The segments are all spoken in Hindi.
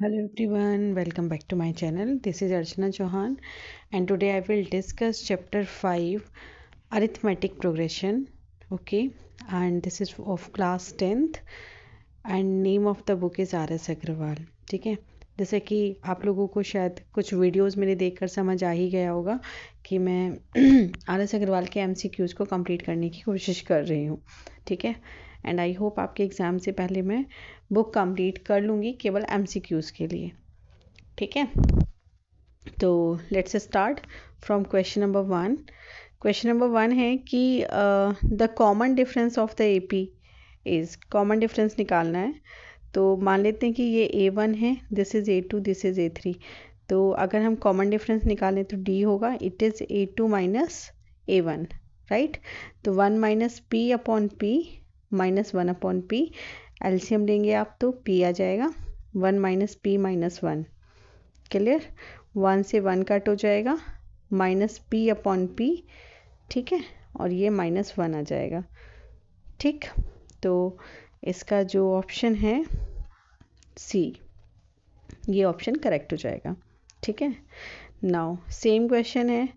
Hello everyone, welcome back to my channel. This is Archana Chauhan and today I will discuss chapter 5 arithmetic progression. Okay, and this is of class 10th and name of the book is RS Agrawal. ठीक है, जैसे कि आप लोगों को शायद कुछ वीडियोस मेरे देखकर समझ आ ही गया होगा कि मैं RS अग्रवाल के MCQs को कंप्लीट करने की कोशिश कर रही हूँ. ठीक है, एंड आई होप आपके एग्ज़ाम से पहले मैं बुक कंप्लीट कर लूँगी केवल MCQs के लिए. ठीक है, तो let's start from question number 1. Question number 1 है कि the common difference of the AP is, common difference निकालना है. तो मान लेते हैं कि ये A1 है, this is A2, this is A3. तो अगर हम कॉमन डिफरेंस निकालें तो D होगा it is A2 minus A1, right. तो 1 minus P upon P minus 1 upon P, LCM लेंगे आप तो P आ जाएगा 1 माइनस P माइनस 1. क्लियर, 1 से 1 कट हो जाएगा माइनस P अपॉन P. ठीक है, और ये माइनस 1 आ जाएगा. ठीक, तो इसका जो ऑप्शन है सी, ये ऑप्शन करेक्ट हो जाएगा. ठीक है, नाउ सेम क्वेश्चन है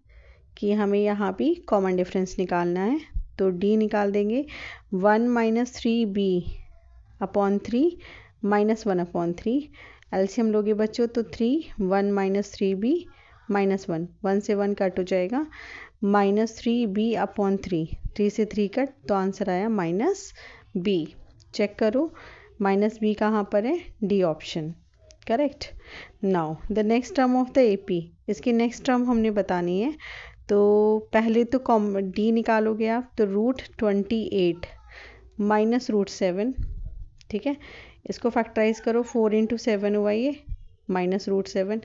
कि हमें यहाँ भी कॉमन डिफरेंस निकालना है. तो डी निकाल देंगे 1 minus 3B upon 3 minus 1 upon 3. LCM लोगे बच्चों तो 3, 1 माइनस 3B माइनस 1, 1 से 1 कट हो जाएगा माइनस 3B अपॉन 3, 3 से 3 कट, तो आंसर आया माइनस B. चेक करो माइनस B कहाँ पर है, D option, correct. Now the next term of the AP, इसकी नेक्स्ट टर्म हमने बतानी है. तो पहले तो डी निकालोगे आप तो √28 माइनस √7. ठीक है, इसको फैक्टराइज करो, 4 इंटू 7 हुआ ये माइनस √7.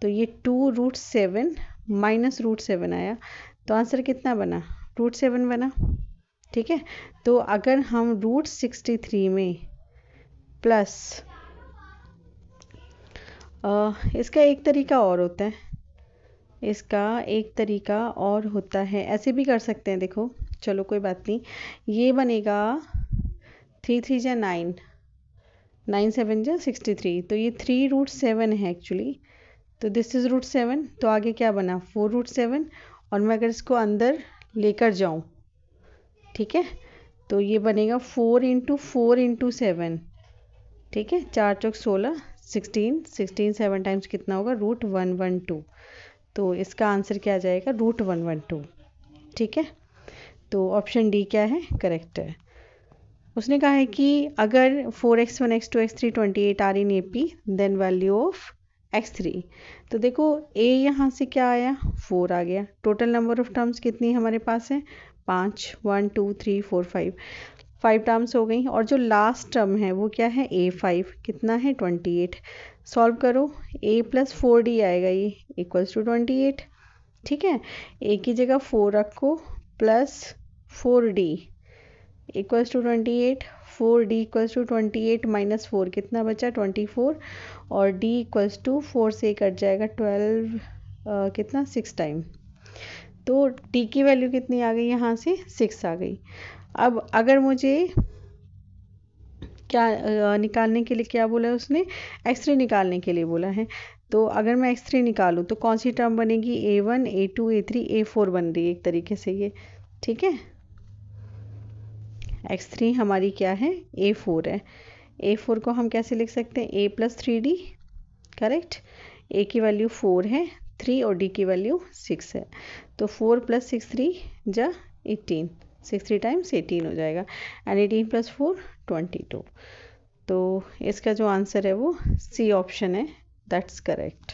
तो ये 2√7 माइनस √7 आया. तो आंसर कितना बना, √7 बना. ठीक है, तो अगर हम √63 में प्लस इसका एक तरीका और होता है, इसका एक तरीका और होता है, ऐसे भी कर सकते हैं. देखो चलो कोई बात नहीं, ये बनेगा 3 3 जा 9, 9 7 जा 63. तो ये 3√7 है एक्चुअली. तो दिस इज़ √7. तो आगे क्या बना 4√7, और मैं अगर इसको अंदर लेकर जाऊँ, ठीक है, तो ये बनेगा 4 इंटू 4 इंटू 7. ठीक है, 4 चौक 16, 16, 16 7 टाइम्स कितना होगा, √112. तो इसका आंसर क्या आ जाएगा, √112. ठीक है, तो ऑप्शन डी क्या है, करेक्ट है. उसने कहा है कि अगर 4x1 x2 x3 28 are in AP then value of x3. तो देखो a यहाँ से क्या आया, 4 आ गया. टोटल नंबर ऑफ टर्म्स कितनी हमारे पास है, 5, 1 2 3 4 5, 5 टर्म्स हो गई. और जो लास्ट टर्म है वो क्या है, A5, कितना है 28. सॉल्व करो, a प्लस 4D आएगा, ये इक्वल्स टू 28. ठीक है, a की जगह 4 रखो plus 4D equals to 28. 4D equals to 28 minus 4 कितना बचा, 24. और D इक्वल्स टू 4 से कट जाएगा 12, कितना 6 टाइम. तो D की वैल्यू कितनी आ गई, यहाँ से 6 आ गई. अब अगर मुझे क्या निकालने के लिए क्या बोला है उसने, x3 निकालने के लिए बोला है. तो अगर मैं x3 निकालूँ तो कौन सी टर्म बनेगी, A1 A2 A3 A4 बन रही है एक तरीके से ये. ठीक है, x3 हमारी क्या है, A4 है. A4 को हम कैसे लिख सकते हैं, a plus 3D, correct. a की वैल्यू 4 है, 3 और d की वैल्यू 6 है. तो 4 प्लस 6 3 जा 18, 6 3 टाइम्स 18 हो जाएगा. And 18 plus 4 22. तो इसका जो आंसर है वो सी ऑप्शन है, दैट्स करेक्ट.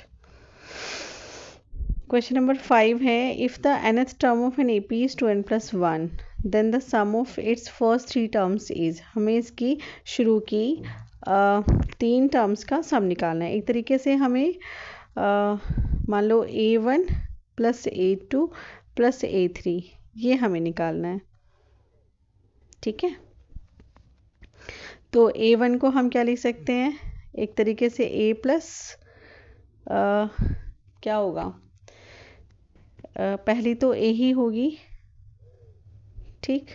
क्वेश्चन नंबर 5 है, if the nth term of an AP is 2n plus 1 then the sum of its first 3 terms is. हमें इसकी शुरू की 3 टर्म्स का सम निकालना है. एक तरीके से हमें मान लो A1 plus A2 plus A3, ये हमें निकालना है. ठीक है, तो A1 को हम क्या लिख सकते हैं, एक तरीके से A प्लस क्या होगा, पहली तो A ही होगी. ठीक,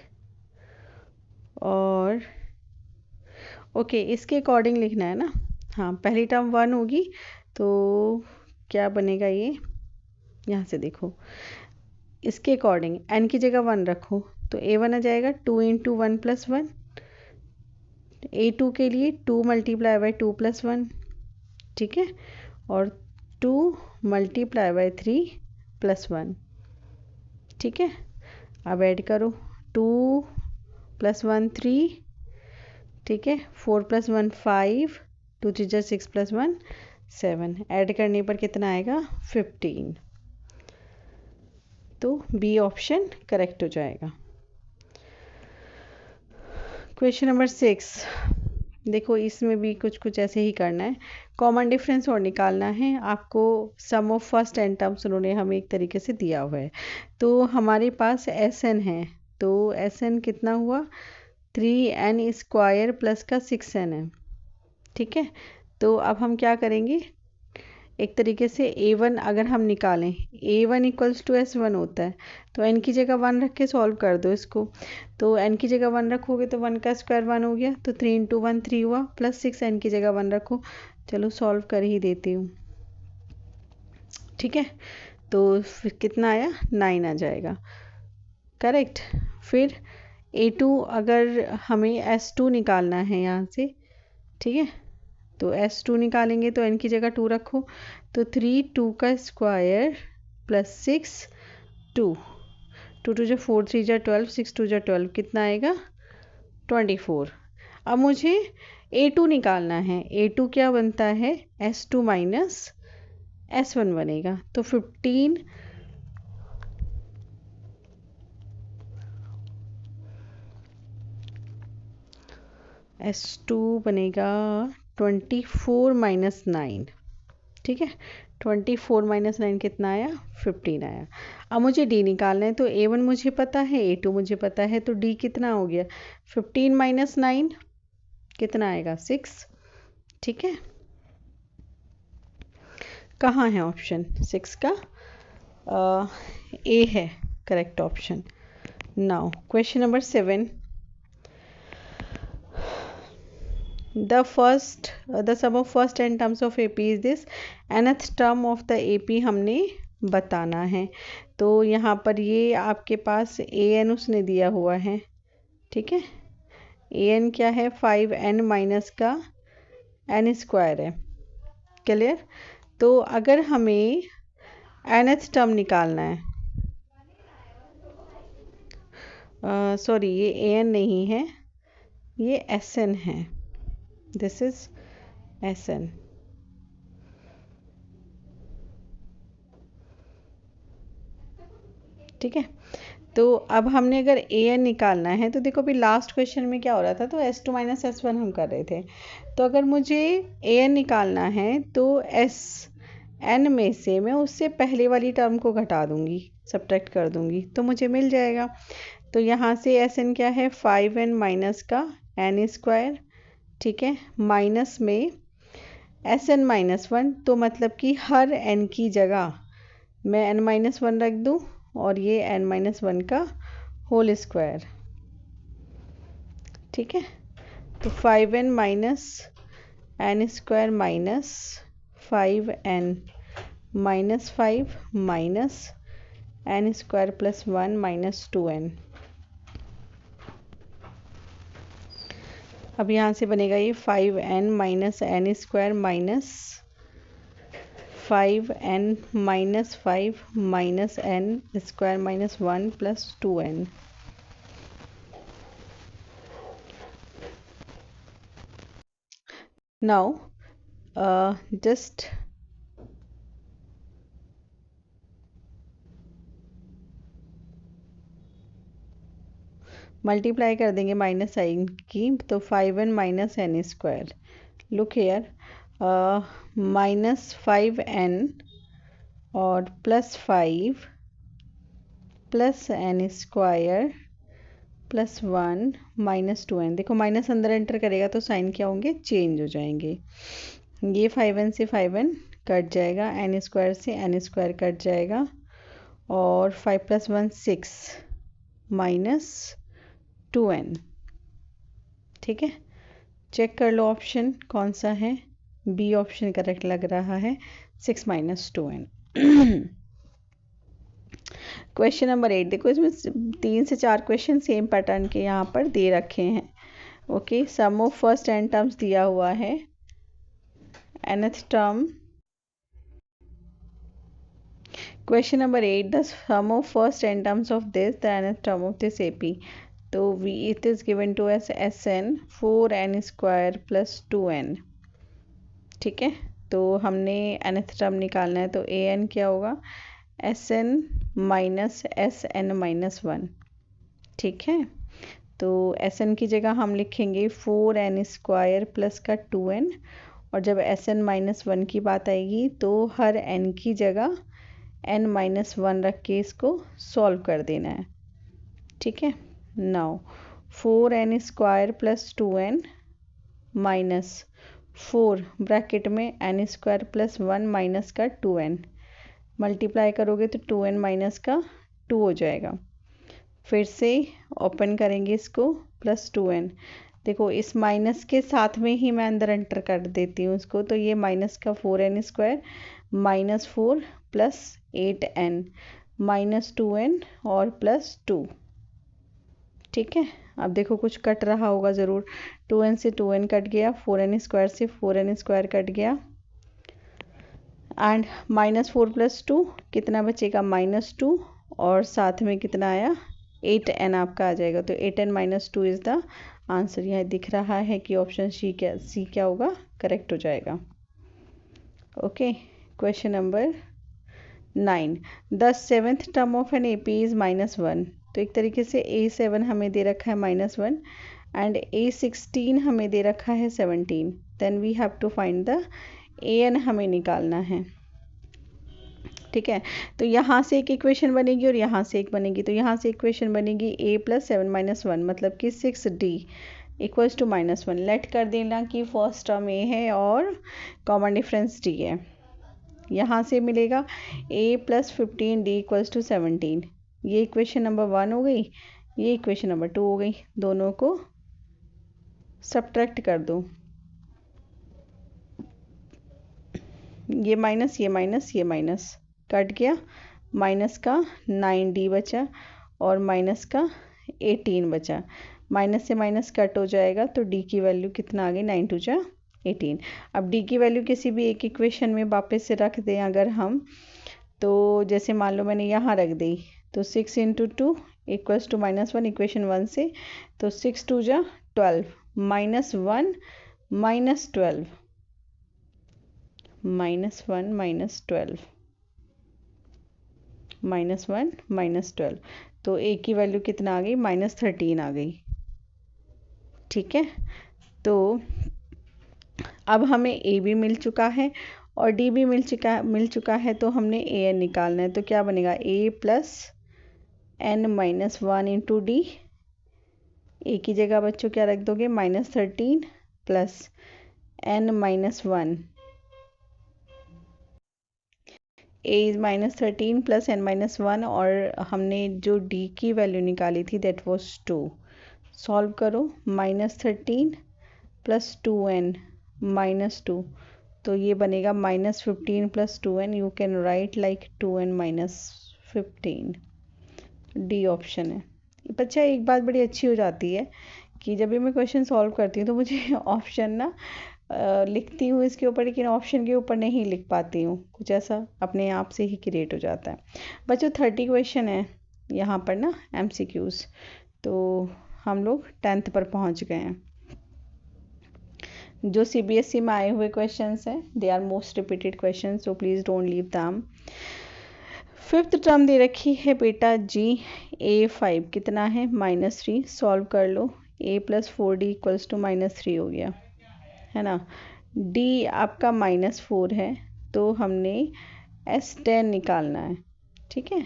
और ओके इसके अकॉर्डिंग लिखना है ना. हाँ पहली टर्म 1 होगी तो क्या बनेगा ये, यहाँ से देखो इसके अकॉर्डिंग n की जगह 1 रखो तो a1 आ जाएगा 2 इंटू 1 प्लस 1, a2 के लिए 2 मल्टीप्लाई बाई 2 प्लस 1, ठीक है, और 2 मल्टीप्लाई बाई 3 प्लस 1, ठीक है। अब ऐड करो 2 प्लस 1 3, ठीक है, 4 प्लस 1 5, 2 3 6 प्लस 1 7, ऐड करने पर कितना आएगा 15, तो बी ऑप्शन करेक्ट हो जाएगा। क्वेश्चन नंबर 6, देखो इसमें भी कुछ ऐसे ही करना है, कॉमन डिफरेंस और निकालना है आपको। सम ऑफ फर्स्ट एन टर्म्स उन्होंने हमें एक तरीके से दिया हुआ है, तो हमारे पास एस एन है, तो एस एन कितना हुआ 3n स्क्वायर प्लस का 6n है, ठीक है। तो अब हम क्या करेंगे, एक तरीके से a1 अगर हम निकालें, a1 इक्वल्स टू s1 होता है, तो n की जगह 1 रख के सॉल्व कर दो इसको, तो n की जगह 1 रखोगे तो 1 का स्क्वायर 1 हो गया, तो 3 इंटू 1 3 हुआ, प्लस 6 n की जगह 1 रखो, चलो सॉल्व कर ही देती हूँ, ठीक है। तो फिर कितना आया 9 आ जाएगा, करेक्ट। फिर a2 अगर हमें s2 निकालना है यहाँ से, ठीक है, तो s2 निकालेंगे तो n की जगह 2 रखो, तो 3 2 का स्क्वायर प्लस 6 2, 2 2 4 3 12, 6 2 12, कितना आएगा 24। अब मुझे a2 निकालना है, a2 क्या बनता है s2 माइनस s1 बनेगा, तो 15 s2 बनेगा 24 माइनस 9, ठीक है, 24 माइनस 9 कितना आया 15 आया। अब मुझे d निकालना है, तो a1 मुझे पता है a2 मुझे पता है, तो d कितना हो गया 15 माइनस 9 कितना आएगा 6, ठीक है। कहाँ है ऑप्शन 6 का, ए है correct option. Now question number 7, the sum of first n terms of AP is this, nth term of the AP हमने बताना है, तो यहाँ पर ये आपके पास an उसने दिया हुआ है, ठीक है, an क्या है 5n माइनस का n स्क्वायर है, क्लियर। तो अगर हमें nth टर्म निकालना है, सॉरी ये an नहीं है, ये sn है, दिस इज sn, ठीक है। तो अब हमने अगर an निकालना है, तो देखो अभी लास्ट क्वेश्चन में क्या हो रहा था, तो s2 माइनस s1 हम कर रहे थे, तो अगर मुझे an निकालना है तो n में से मैं उससे पहले वाली टर्म को घटा दूंगी, सब्ट्रैक्ट कर दूंगी, तो मुझे मिल जाएगा। तो यहाँ से sn क्या है 5n माइनस का n स्क्वायर, ठीक है, माइनस में sn माइनस 1, तो मतलब कि हर n की जगह मैं n माइनस 1 रख दूँ और ये n माइनस 1 का होल स्क्वायर, ठीक है। तो 5n minus n square minus 5n minus 5 minus n square plus 1 minus 2n, अब यहाँ से बनेगा ये 5n minus n square minus 5n minus 5 minus n square minus 1 plus 2n। Now just multiply कर देंगे माइनस साइन की, तो 5n minus n square, look here, minus 5n और plus 5 plus n square plus 1 minus 2n, देखो माइनस अंदर एंटर करेगा तो साइन क्या होंगे चेंज हो जाएंगे, ये 5n से 5n कट जाएगा, n स्क्वायर से n स्क्वायर कट जाएगा, और 5 प्लस 1 6 माइनस 2n, ठीक है। चेक कर लो ऑप्शन कौन सा है, बी ऑप्शन करेक्ट लग रहा है, 6 - 2n। क्वेश्चन नंबर 8 देखो, इसमें 3 से 4 क्वेश्चन सेम पैटर्न के यहाँ पर दे रखे हैं। Okay, sum of first n terms दिया हुआ है, nth term. Question number 8, the sum of first n terms of this, the nth term of this AP। तो it is given to us Sn 4n² + 2n। ठीक है, तो हमने nth टर्म निकालना है, तो an क्या होगा, Sn - Sn - 1। ठीक है, तो Sn की जगह हम लिखेंगे 4n² प्लस का 2n, और जब Sn - 1 की बात आएगी तो हर n की जगह n - 1 रख के इसको सॉल्व कर देना है। ठीक है, now 4n² plus 2n minus 4 bracket में n² प्लस 1 माइनस का 2n, मल्टीप्लाई करोगे तो 2n माइनस का 2 हो जाएगा। फिर से ओपन करेंगे इसको, प्लस 2n। देखो, इस माइनस के साथ में ही मैं अंदर एंटर कर देती हूँ इसको, तो ये माइनस का 4n² -4 plus 8n minus 2n और प्लस 2। ठीक है, अब देखो कुछ कट रहा होगा ज़रूर, 2n से 2n कट गया, 4n² से 4n² कट गया, एंड -4 + 2 कितना बचेगा, -2, और साथ में कितना आया, 8n आपका आ जाएगा। तो 8n - 2 इज़ द आंसर। यह दिख रहा है कि ऑप्शन सी क्या होगा, करेक्ट हो जाएगा। Okay, question number 9, the 7th term of an AP is -1। तो एक तरीके से A7 हमें दे रखा है -1 एंड A16 हमें दे रखा है 17। Then we have to find the an हमें निकालना है। ठीक है, तो यहाँ से एक इक्वेशन बनेगी और यहाँ से एक बनेगी। तो यहाँ से इक्वेशन बनेगी a + 7 - 1 मतलब कि 6d = -1। लेट कर देना कि फर्स्ट टर्म a है और कॉमन डिफरेंस d है। यहाँ से मिलेगा a + 15d = 17। ये इक्वेशन नंबर 1 हो गई, ये इक्वेशन नंबर 2 हो गई। दोनों को सब्ट्रैक्ट कर दो, ये माइनस ये माइनस ये माइनस कट गया, माइनस का 9d बचा और माइनस का 18 बचा। माइनस से माइनस कट हो जाएगा तो d की वैल्यू कितना आ गई, 9 × 2 = 18। अब d की वैल्यू किसी भी एक इक्वेशन में वापस से रख दें अगर हम, तो जैसे मान लो मैंने यहाँ रख दी, तो 6 × 2 = -1 इक्वेशन 1 से, तो 6 × 2 = 12 -1 - 12 -1 -12 -1 -12, तो a की वैल्यू कितना आ गई, -13 आ गई। ठीक है, तो अब हमें a भी मिल चुका है और d भी मिल चुका है, तो हमने an निकालना है। तो क्या बनेगा, a + n - 1 × d। a की जगह बच्चों क्या रख दोगे, -13 + n - 1, a इज़ -13 + n - 1, और हमने जो d की वैल्यू निकाली थी दैट वाज 2। सॉल्व करो, -13 + 2n - 2, तो ये बनेगा -15 + 2n। You can write like 2n - 15। D option है। बच्चा एक बात बड़ी अच्छी हो जाती है कि जब भी मैं क्वेश्चन सॉल्व करती हूँ तो मुझे ऑप्शन ना लिखती हूँ इसके ऊपर, लेकिन ऑप्शन के ऊपर नहीं लिख पाती हूँ, कुछ ऐसा अपने आप से ही क्रिएट हो जाता है। बच्चों 30 क्वेश्चन है यहाँ पर ना MCQs, तो हम लोग 10th पर पहुँच गए हैं। जो CBSE में आए हुए क्वेश्चंस हैं they are most repeated question, so please don't leave them. 5th term दे रखी है बेटा जी, A5 कितना है, -3। सॉल्व कर लो, a + 4d = -3 हो गया है ना। d आपका -4 है, तो हमने S10 निकालना है। ठीक है,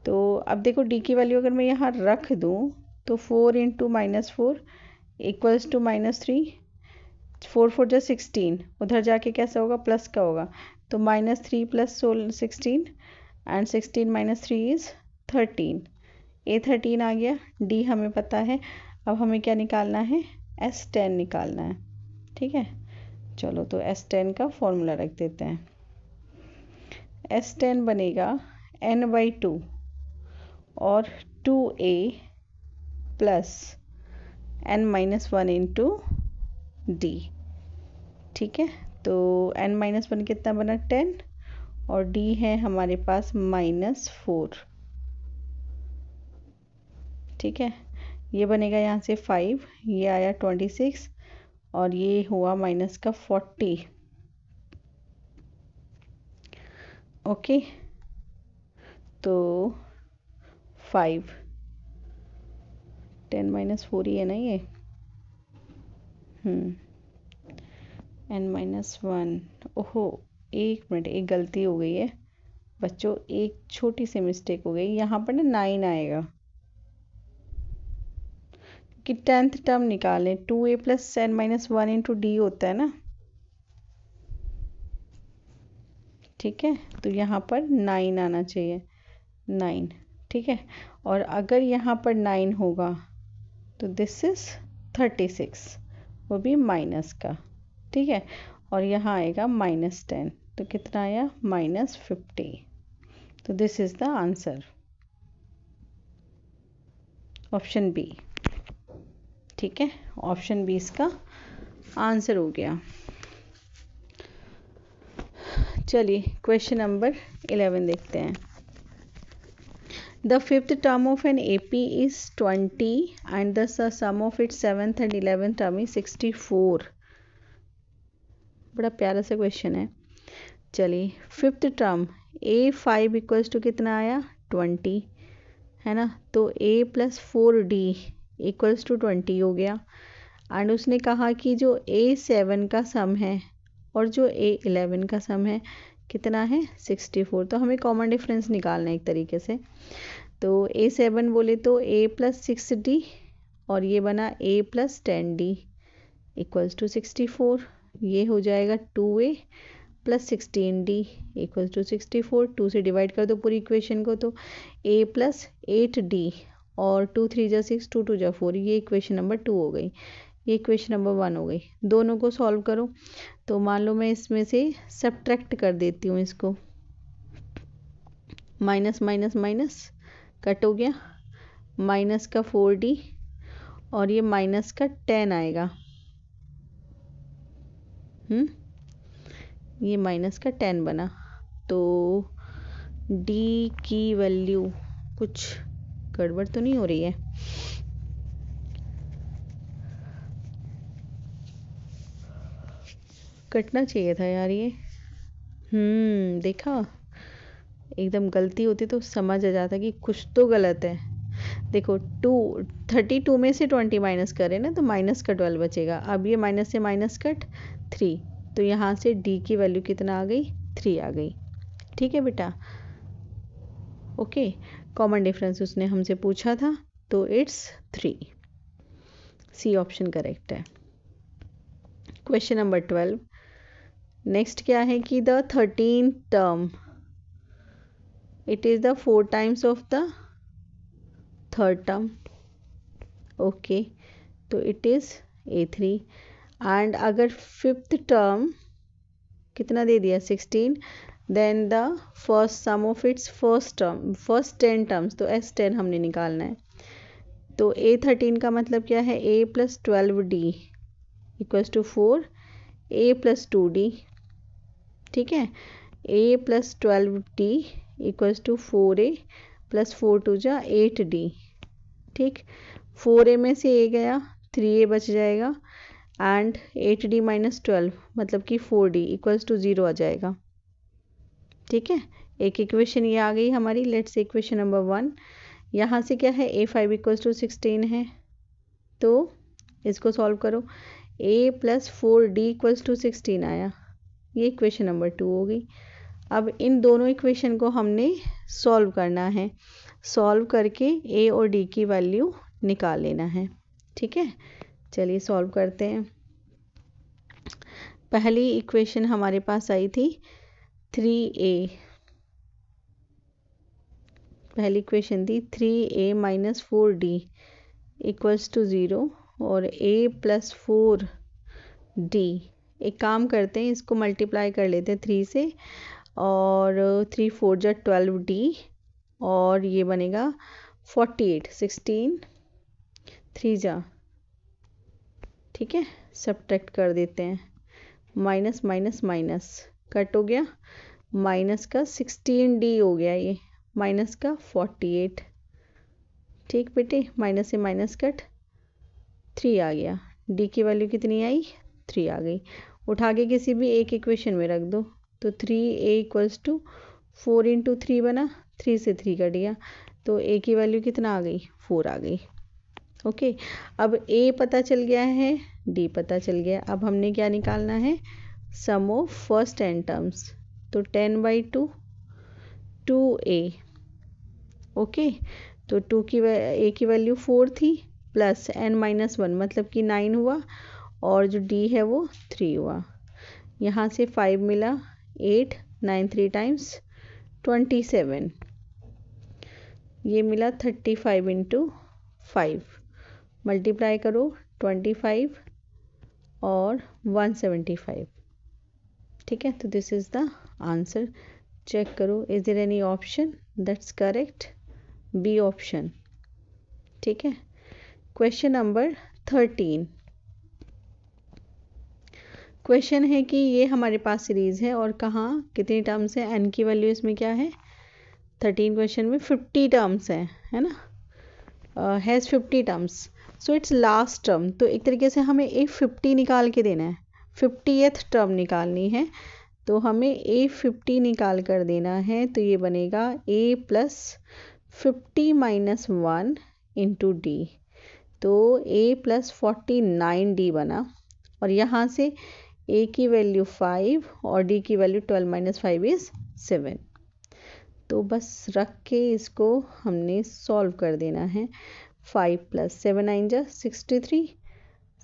तो अब देखो d की वैल्यू अगर मैं यहाँ रख दूँ तो 4 × -4 = -3, 4 × 4 = 16, उधर जाके कैसा होगा, प्लस का होगा, तो -3 + 16 एंड 16 - 3 इज़ 13। A13 आ गया, d हमें पता है। अब हमें क्या निकालना है, S10 निकालना है। ठीक है, चलो तो S10 का फॉर्मूला रख देते हैं। S10 बनेगा n/2 और 2a plus n-1 into d। ठीक है, तो n-1 कितना बना 10 और d है हमारे पास -4। ठीक है, ये बनेगा यहाँ से 5, ये आया 26 और ये हुआ माइनस का 40। ओके, तो 5 10-4 ही है ना ये। n-1। ओहो, एक मिनट, एक गलती हो गई है बच्चों, एक छोटी सी मिस्टेक हो गई। यहाँ पर ना 9 आएगा कि 10th टर्म निकालें, 2a plus n-1 into D होता है ना। ठीक है, तो यहाँ पर 9 आना चाहिए, 9। ठीक है, और अगर यहाँ पर 9 होगा तो दिस इज 36, वो भी माइनस का। ठीक है, और यहाँ आएगा -10, तो कितना आया -50। तो this is the answer, option b. ठीक है, ऑप्शन बी इसका आंसर हो गया। चलिए क्वेश्चन नंबर 11 देखते हैं। The fifth term of an AP is 20 and the sum of its 7th and 11th term is 64। बड़ा प्यारा सा क्वेश्चन है। चलिए, fifth term A5 equals to कितना आया 20, है ना, तो A plus 4D equals to 20 हो गया। एंड उसने कहा कि जो A7 का सम है और जो A11 का सम है कितना है 64। तो हमें कॉमन डिफरेंस निकालना है एक तरीके से। तो A7 बोले तो A प्लस 6D और ये बना A plus 10D equals to 64। ये हो जाएगा 2A plus 16D equals to 64। 2 से डिवाइड कर दो पूरी इक्वेशन को, तो A प्लस 8D और 2 3 जा 6, 2 2 जा 4, ये इक्वेशन नंबर 2 हो गई, ये इक्वेशन नंबर 1 हो गई। दोनों को सॉल्व करो, तो मान लो मैं इसमें से सब्ट्रैक्ट कर देती हूँ इसको, माइनस माइनस माइनस कट हो गया, माइनस का 4D और ये माइनस का 10 आएगा। ये माइनस का 10 बना, तो D की वैल्यू कुछ गड़बड़ तो नहीं हो रही है। कटना चाहिए था यार ये। देखा, एकदम गलती होती तो समझ आ जाता कि कुछ तो गलत है। देखो 32 में से 20 माइनस करें ना तो माइनस का 12 बचेगा। अब ये माइनस से माइनस कट 3, तो यहाँ से D की वैल्यू कितना आ गई 3 आ गई। ठीक है बेटा, ओके, कॉमन डिफरेंस उसने हमसे पूछा था तो इट्स 3। सी ऑप्शन करेक्ट है। क्वेश्चन नंबर 12 नेक्स्ट क्या है कि the 13 term it is the 4 times of the third term. Okay, तो इट इज़ A3। एंड अगर फिफ्थ टर्म कितना दे दिया 16, then the first sum of its first term, first 10 terms, तो S10 हमने निकालना है। तो A13 का मतलब क्या है A plus 12D equals to 4, A plus 2D। ठीक है, A plus 12D equals to 4A plus 4 2 जा 8D। ठीक, 4A में से A गया, 3A बच जाएगा एंड 8D माइनस 12 मतलब कि 4D इक्वल्स टू 0 आ जाएगा। ठीक है, एक इक्वेशन ये आ गई हमारी। Let's equation number 1। यहाँ से क्या है A5 इक्वल्स टू 16 है, तो इसको सॉल्व करो। A plus 4D equals to 16 आया, ये इक्वेशन नंबर 2 हो गई। अब इन दोनों इक्वेशन को हमने सॉल्व करना है, सॉल्व करके A और D की वैल्यू निकाल लेना है। ठीक है, चलिए सॉल्व करते हैं। पहली इक्वेशन हमारे पास आई थी 3A, पहली इक्वेशन थी 3A minus 4D equals to 0 और A प्लस 4D एक काम करते हैं, इसको मल्टीप्लाई कर लेते हैं 3 से, और 3 4 जा 12D, और ये बनेगा 48, 16 3 जा, ठीक है, सब्ट्रैक्ट कर देते हैं, माइनस माइनस माइनस कट हो गया, माइनस का 16D हो गया, ये माइनस का 48, ठीक बेटे, माइनस से माइनस कट 3 आ गया, D की वैल्यू कितनी आई 3 आ गई, उठा के किसी भी एक इक्वेशन में रख दो, तो 3A इक्वल्स टू 4 इंटू 3 बना, 3 से 3 कट गया, तो A की वैल्यू कितना आ गई 4 आ गई। ओके, अब A पता चल गया है, D पता चल गया, अब हमने क्या निकालना है, सम ऑफ फर्स्ट एन टर्म्स, तो 10/2 2A, ओके, तो A की वैल्यू 4 थी, प्लस n-1 मतलब कि 9 हुआ, और जो D है वो 3 हुआ, यहाँ से 5 मिला, 8 9 3 टाइम्स 27, ये मिला 35 इंटू 5, मल्टीप्लाई करो 25 और 175, ठीक है, तो this is the answer. Check करो, is there any option that's correct, B option, ठीक है। क्वेश्चन नंबर 13, क्वेश्चन है कि ये हमारे पास सीरीज है और कहाँ कितनी टर्म्स है, एन की वैल्यू इसमें क्या है 13 क्वेश्चन में 50 टर्म्स है ना, has 50 terms, so it's last term, तो एक तरीके से हमें A50 निकाल के देना है, 50th टर्म निकालनी है, तो हमें A50 निकाल कर देना है, तो ये बनेगा A plus 50 minus 1 into D, तो A प्लस 49D बना, और यहाँ से A की वैल्यू 5 और D की वैल्यू 12 माइनस 5 इज़ 7, तो बस रख के इसको हमने सॉल्व कर देना है, 5 प्लस 7 9 जा 63,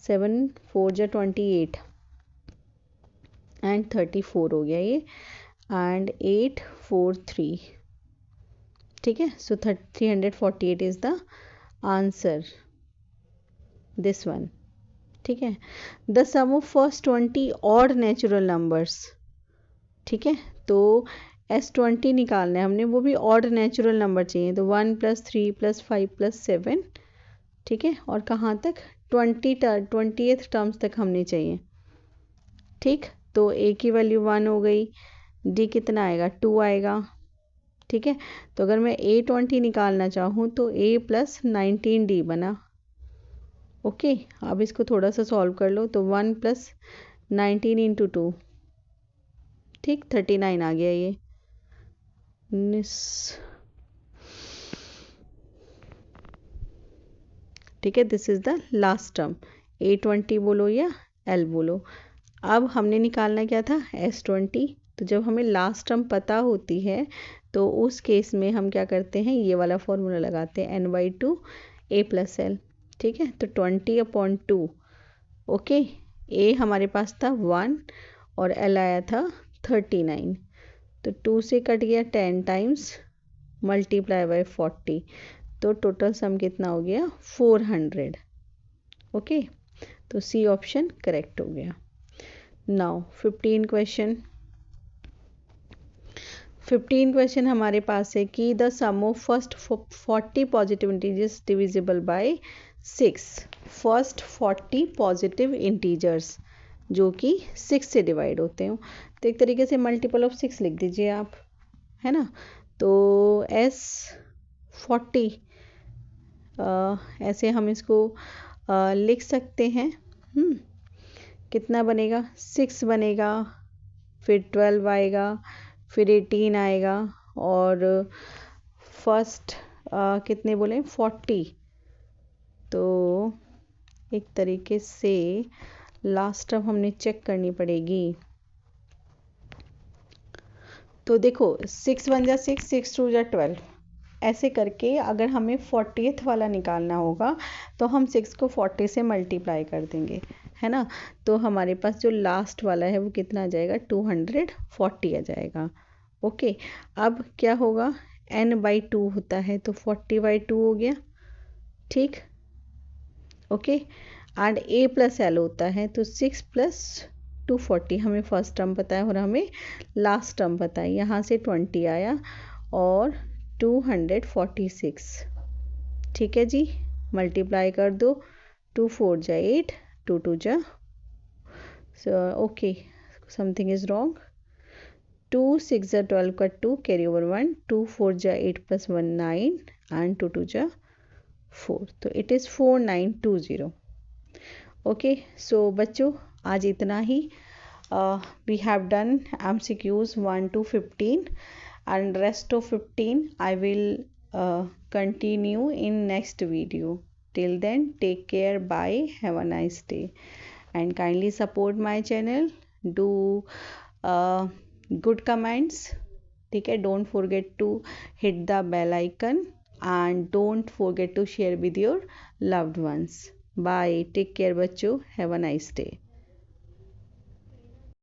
7 4 जा 28 एंड 34 हो गया ये, एंड 8 4 3, ठीक है, so 348 is the answer, this one, ठीक है। The sum of first 20 odd natural numbers, ठीक है, तो S20 निकालना है हमने, वो भी ऑड नेचुरल नंबर चाहिए, तो 1 प्लस 3 प्लस 5 प्लस 7, ठीक है, और कहाँ तक 20th टर्म्स तक हमने चाहिए, ठीक, तो A की वैल्यू 1 हो गई, D कितना आएगा 2 आएगा, ठीक है, तो अगर मैं A20 निकालना चाहूँ तो A प्लस 19D बना, ओके, अब इसको थोड़ा सा सॉल्व कर लो, तो 1 प्लस 19 इंटू 2, ठीक, 39 आ गया ये, ठीक है, this is the last term, A20 बोलो या L बोलो। अब हमने निकालना क्या था S20, तो जब हमें लास्ट टर्म पता होती है तो उस केस में हम क्या करते हैं, ये वाला फॉर्मूला लगाते हैं n/2 A प्लस L, ठीक है, तो 20/2, ओके, A हमारे पास था 1 और L आया था 39, तो 2 से कट गया 10 टाइम्स मल्टीप्लाई बाय 40, तो टोटल सम कितना हो गया 400, ओके, तो सी ऑप्शन करेक्ट हो गया। नाउ 15 क्वेश्चन हमारे पास है कि the sum of first 40 positive integers divisible by 6, first 40 positive integers जो कि 6 से डिवाइड होते हैं, तो एक तरीके से मल्टीपल ऑफ 6 लिख दीजिए आप, है ना, तो S40 ऐसे हम इसको लिख सकते हैं, कितना बनेगा 6 बनेगा, फिर 12 आएगा, फिर 18 आएगा, और फर्स्ट कितने बोले 40, तो एक तरीके से लास्ट टर्म हमने चेक करनी पड़ेगी, तो देखो 6 1 जा 6, 6 2 जा 12, ऐसे करके अगर हमें 40th वाला निकालना होगा तो हम 6 को 40 से मल्टीप्लाई कर देंगे, है ना, तो हमारे पास जो लास्ट वाला है वो कितना आ जाएगा 240 आ जाएगा, ओके, अब क्या होगा n/2 होता है, तो 40/2 हो गया, ठीक, okay, and A plus L होता है, तो 6 प्लस 240 हमें फर्स्ट टर्म पता है और हमें लास्ट टर्म पता है। यहाँ से 20 आया और 246, ठीक है जी। मल्टीप्लाई कर दो, 2 4 जा 8, 2 2 जा, ओके समथिंग इज रॉन्ग, 2 6 जा 12 का 2 कैरी ओवर 1, 2 4 जा 8 प्लस 1 9 एंड 2 2 जा 4, तो इट इज़ 4920। ओके सो बच्चों आज इतना ही। We have done MCQs 1 to 15 and rest of 15 I will continue in next video. Till then take care, bye, have a nice day and kindly support my channel, do good comments, ठीक है। don't forget to hit the bell icon and don't forget to share with your loved ones. Bye, take care बच्चों, have a nice day.